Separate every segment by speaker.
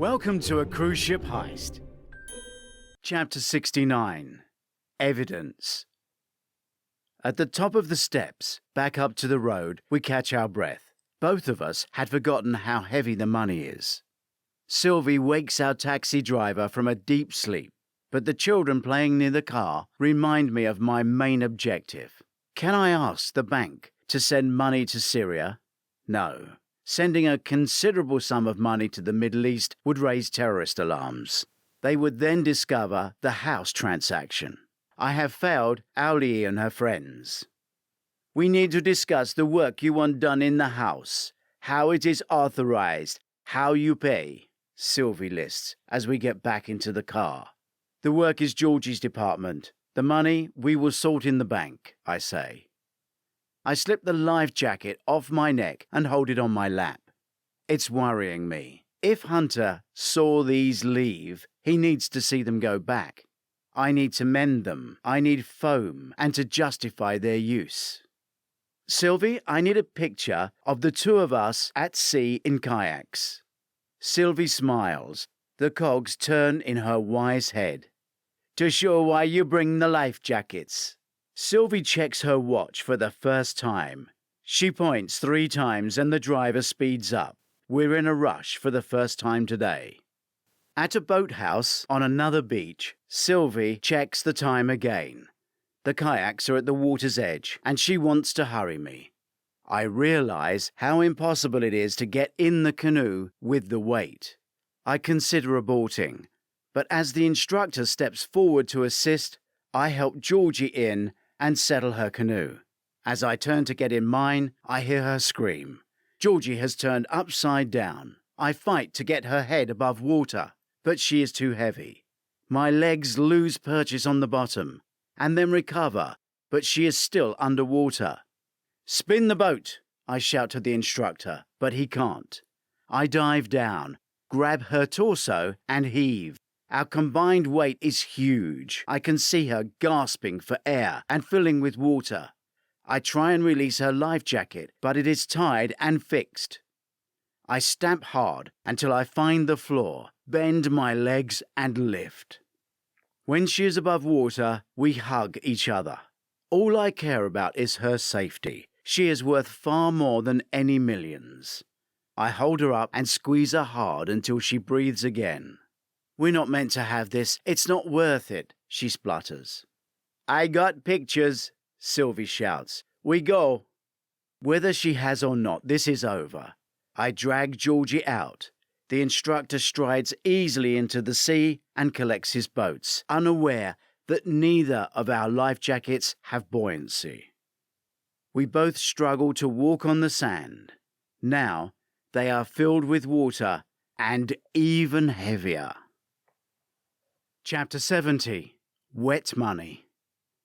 Speaker 1: Welcome to a cruise ship heist. Chapter 69. Evidence. At the top of the steps, back up to the road, we catch our breath. Both of us had forgotten how heavy the money is. Sylvie wakes our taxi driver from a deep sleep, but the children playing near the car remind me of my main objective. Can I ask the bank to send money to Syria? No. Sending a considerable sum of money to the Middle East would raise terrorist alarms. They would then discover the house transaction. I have failed Aulie and her friends. We need to discuss the work you want done in the house, how it is authorized, how you pay, Sylvie lists as we get back into the car. The work is Georgie's department. The money we will sort in the bank, I say. I slip the life jacket off my neck and hold it on my lap. It's worrying me. If Hunter saw these leave, he needs to see them go back. I need to mend them. I need foam and to justify their use. Sylvie, I need a picture of the two of us at sea in kayaks. Sylvie smiles. The cogs turn in her wise head. To show why you bring the life jackets. Sylvie checks her watch for the first time. She points 3 times and the driver speeds up. We're in a rush for the first time today. At a boathouse on another beach, Sylvie checks the time again. The kayaks are at the water's edge and she wants to hurry me. I realize how impossible it is to get in the canoe with the weight. I consider aborting, but as the instructor steps forward to assist, I help Georgie in and settle her canoe. As I turn to get in mine, I hear her scream. Georgie has turned upside down. I fight to get her head above water, but she is too heavy. My legs lose purchase on the bottom, and then recover, but she is still underwater. Spin the boat, I shout to the instructor, but he can't. I dive down, grab her torso, and heave. Our combined weight is huge. I can see her gasping for air and filling with water. I try and release her life jacket, but it is tied and fixed. I stamp hard until I find the floor, bend my legs and lift. When she is above water, we hug each other. All I care about is her safety. She is worth far more than any millions. I hold her up and squeeze her hard until she breathes again. We're not meant to have this. It's not worth it, she splutters. I got pictures, Sylvie shouts. We go. Whether she has or not, this is over. I drag Georgie out. The instructor strides easily into the sea and collects his boats, unaware that neither of our life jackets have buoyancy. We both struggle to walk on the sand. Now they are filled with water and even heavier. Chapter 70. Wet Money.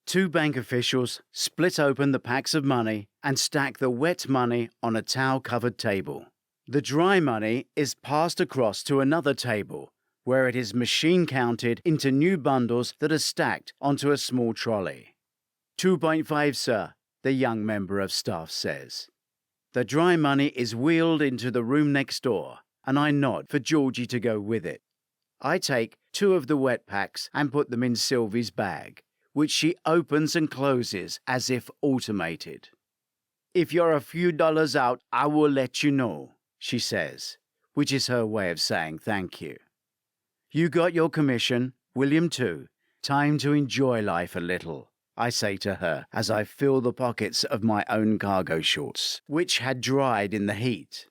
Speaker 1: 2 bank officials split open the packs of money and stack the wet money on a towel-covered table. The dry money is passed across to another table, where it is machine-counted into new bundles that are stacked onto a small trolley. 2.5, sir, the young member of staff says. The dry money is wheeled into the room next door, and I nod for Georgie to go with it. I take 2 of the wet packs and put them in Sylvie's bag, which she opens and closes as if automated. If you're a few dollars out, I will let you know, she says, which is her way of saying thank you. You got your commission, William too. Time to enjoy life a little, I say to her as I fill the pockets of my own cargo shorts, which had dried in the heat.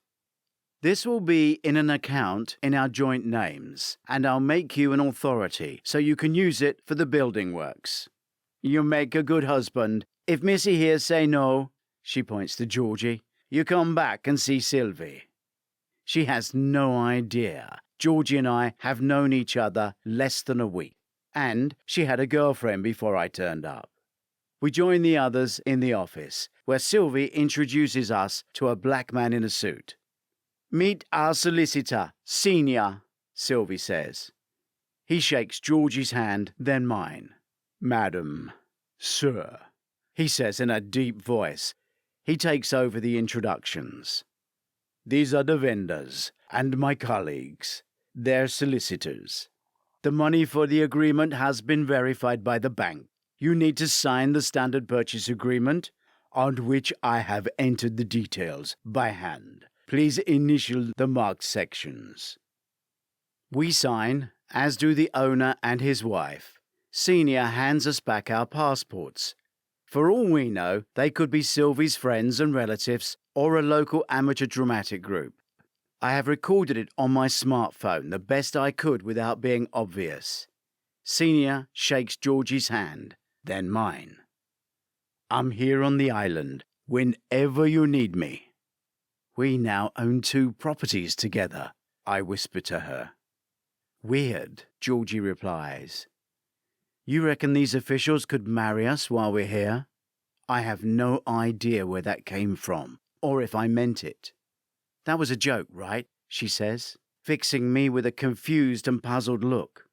Speaker 1: This will be in an account in our joint names, and I'll make you an authority so you can use it for the building works. You make a good husband. If Missy here say no, she points to Georgie, you come back and see Sylvie. She has no idea. Georgie and I have known each other less than a week, and she had a girlfriend before I turned up. We join the others in the office, where Sylvie introduces us to a black man in a suit. Meet our solicitor, Senior, Sylvie says. He shakes Georgie's hand, then mine. Madam, sir, he says in a deep voice. He takes over the introductions. These are the vendors and my colleagues. their solicitors. The money for the agreement has been verified by the bank. You need to sign the standard purchase agreement, on which I have entered the details by hand. Please initial the marked sections. We sign, as do the owner and his wife. Senior hands us back our passports. For all we know, they could be Sylvie's friends and relatives or a local amateur dramatic group. I have recorded it on my smartphone the best I could without being obvious. Senior shakes Georgie's hand, then mine. I'm here on the island whenever you need me. We now own 2 properties together, I whisper to her. Weird, Georgie replies. You reckon these officials could marry us while we're here? I have no idea where that came from, or if I meant it. That was a joke, right? She says, fixing me with a confused and puzzled look.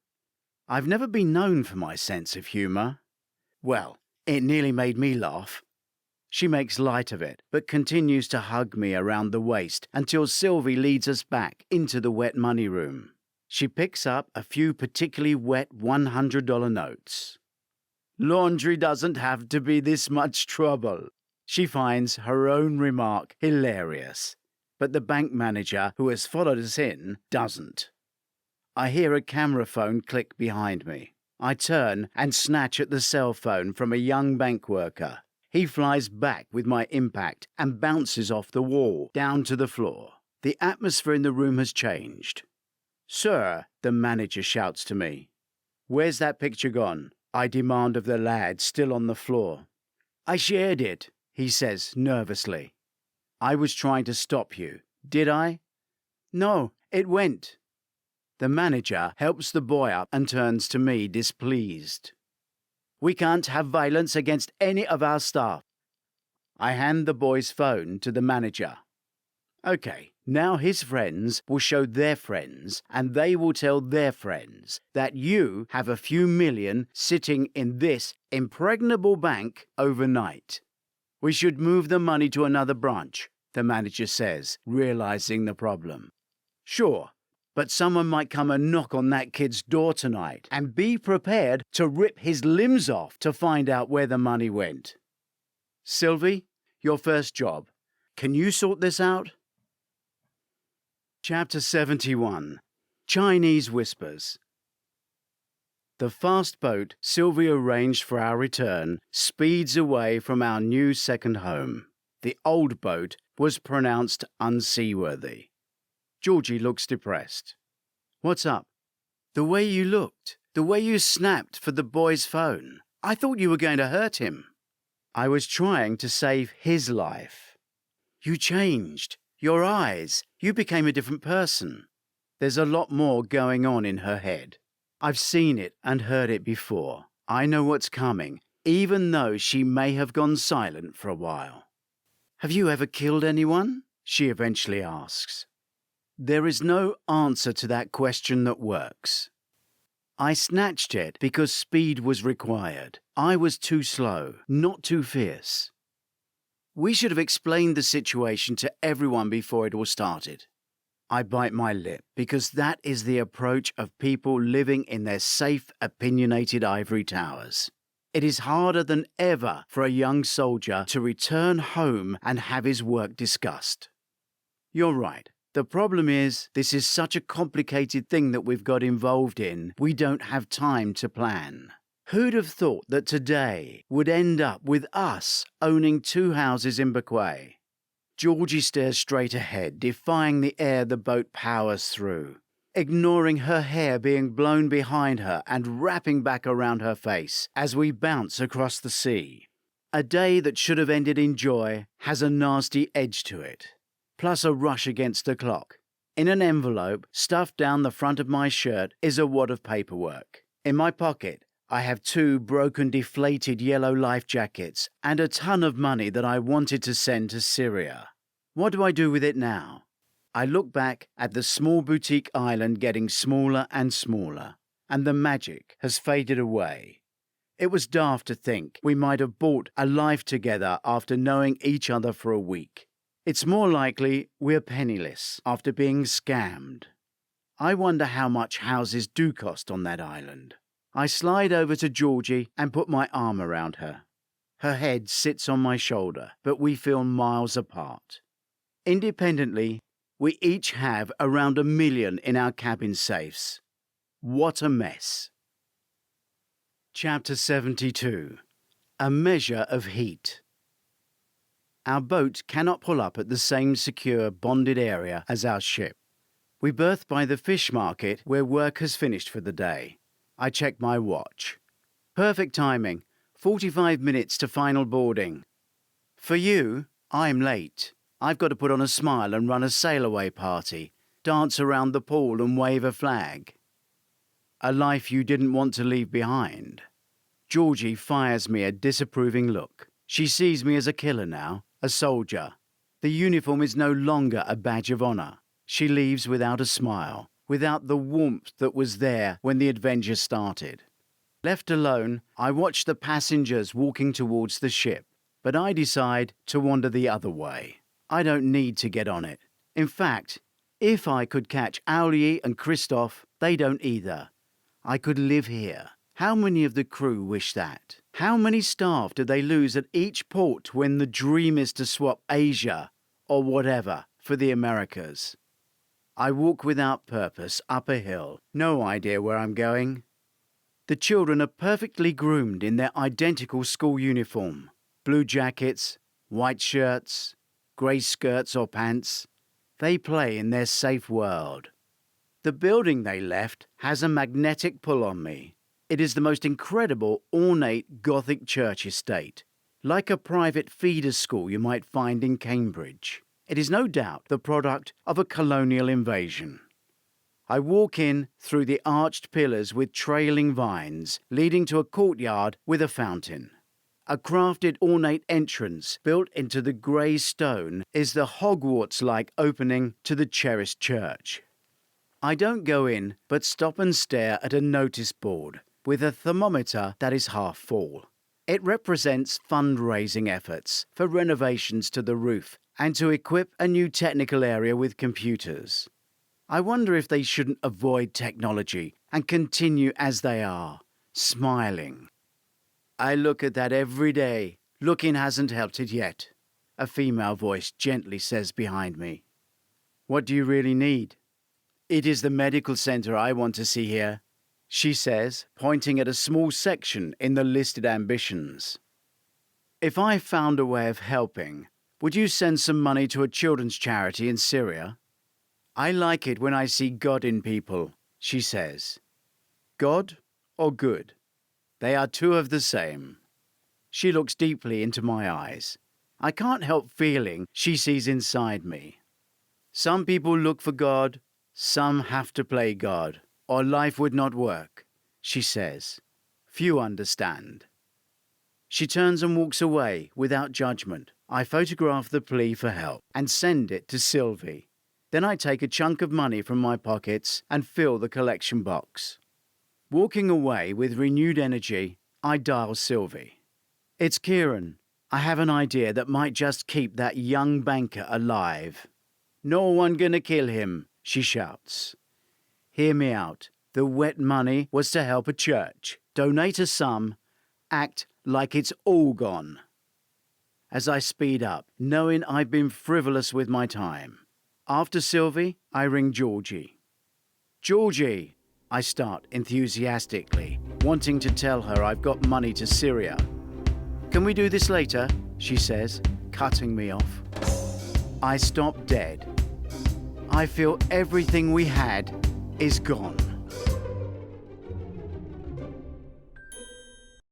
Speaker 1: I've never been known for my sense of humour. Well, it nearly made me laugh. She makes light of it, but continues to hug me around the waist until Sylvie leads us back into the wet money room. She picks up a few particularly wet $100 notes. Laundry doesn't have to be this much trouble. She finds her own remark hilarious, but the bank manager who has followed us in doesn't. I hear a camera phone click behind me. I turn and snatch at the cell phone from a young bank worker. He flies back with my impact and bounces off the wall down to the floor. The atmosphere in the room has changed. Sir, the manager shouts to me. Where's that picture gone? I demand of the lad still on the floor. I shared it, he says nervously. I was trying to stop you, did I? No, it went. The manager helps the boy up and turns to me displeased. We can't have violence against any of our staff. I hand the boy's phone to the manager. Okay, now his friends will show their friends, and they will tell their friends that you have a few million sitting in this impregnable bank overnight. We should move the money to another branch, the manager says, realizing the problem. Sure, but someone might come and knock on that kid's door tonight, and be prepared to rip his limbs off to find out where the money went. Sylvie, your first job. Can you sort this out? Chapter 71. Chinese Whispers. The fast boat Sylvie arranged for our return speeds away from our new second home. The old boat was pronounced unseaworthy. Georgie looks depressed. What's up? The way you looked, the way you snapped for the boy's phone. I thought you were going to hurt him. I was trying to save his life. You changed. Your eyes. You became a different person. There's a lot more going on in her head. I've seen it and heard it before. I know what's coming, even though she may have gone silent for a while. Have you ever killed anyone? She eventually asks. There is no answer to that question that works. I snatched it because speed was required. I was too slow, not too fierce. We should have explained the situation to everyone before it all started. I bite my lip because that is the approach of people living in their safe, opinionated ivory towers. It is harder than ever for a young soldier to return home and have his work discussed. You're right. The problem is, this is such a complicated thing that we've got involved in, we don't have time to plan. Who'd have thought that today would end up with us owning 2 houses in Bequia? Georgie stares straight ahead, defying the air the boat powers through, ignoring her hair being blown behind her and wrapping back around her face as we bounce across the sea. A day that should have ended in joy has a nasty edge to it. Plus a rush against the clock. In an envelope stuffed down the front of my shirt is a wad of paperwork. In my pocket, I have 2 broken, deflated yellow life jackets and a ton of money that I wanted to send to Syria. What do I do with it now? I look back at the small boutique island getting smaller and smaller, and the magic has faded away. It was daft to think we might have bought a life together after knowing each other for a week. It's more likely we're penniless after being scammed. I wonder how much houses do cost on that island. I slide over to Georgie and put my arm around her. Her head sits on my shoulder, but we feel miles apart. Independently, we each have around $1 million in our cabin safes. What a mess. Chapter 72. A Measure of Heat. Our boat cannot pull up at the same secure, bonded area as our ship. We berth by the fish market where work has finished for the day. I check my watch. Perfect timing, 45 minutes to final boarding. For you, I'm late. I've got to put on a smile and run a sail-away party, dance around the pool and wave a flag. A life you didn't want to leave behind. Georgie fires me a disapproving look. She sees me as a killer now, a soldier. The uniform is no longer a badge of honor. She leaves without a smile, without the warmth that was there when the adventure started. Left alone, I watch the passengers walking towards the ship, but I decide to wander the other way. I don't need to get on it. In fact, if I could catch Aulie and Christophe, they don't either. I could live here. How many of the crew wish that? How many staff do they lose at each port when the dream is to swap Asia, or whatever, for the Americas? I walk without purpose up a hill, no idea where I'm going. The children are perfectly groomed in their identical school uniform. Blue jackets, white shirts, grey skirts or pants. They play in their safe world. The building they left has a magnetic pull on me. It is the most incredible, ornate Gothic church estate, like a private feeder school you might find in Cambridge. It is no doubt the product of a colonial invasion. I walk in through the arched pillars with trailing vines, leading to a courtyard with a fountain. A crafted ornate entrance built into the grey stone is the Hogwarts-like opening to the cherished church. I don't go in, but stop and stare at a notice board with a thermometer that is half full. It represents fundraising efforts for renovations to the roof and to equip a new technical area with computers. I wonder if they shouldn't avoid technology and continue as they are, smiling. I look at that every day. Looking hasn't helped it yet. A female voice gently says behind me. What do you really need? It is the medical centre I want to see here, she says, pointing at a small section in the listed ambitions. If I found a way of helping, would you send some money to a children's charity in Syria? I like it when I see God in people, she says. God or good? They are two of the same. She looks deeply into my eyes. I can't help feeling she sees inside me. Some people look for God, some have to play God, or life would not work, she says. Few understand. She turns and walks away without judgment. I photograph the plea for help and send it to Sylvie. Then I take a chunk of money from my pockets and fill the collection box. Walking away with renewed energy, I dial Sylvie. It's Kieran. I have an idea that might just keep that young banker alive. No one gonna kill him, she shouts. Hear me out. The wet money was to help a church. Donate a sum. Act like it's all gone. As I speed up, knowing I've been frivolous with my time. After Sylvie, I ring Georgie. Georgie, I start enthusiastically, wanting to tell her I've got money to Syria. Can we do this later? She says, cutting me off. I stop dead. I feel everything we had is gone.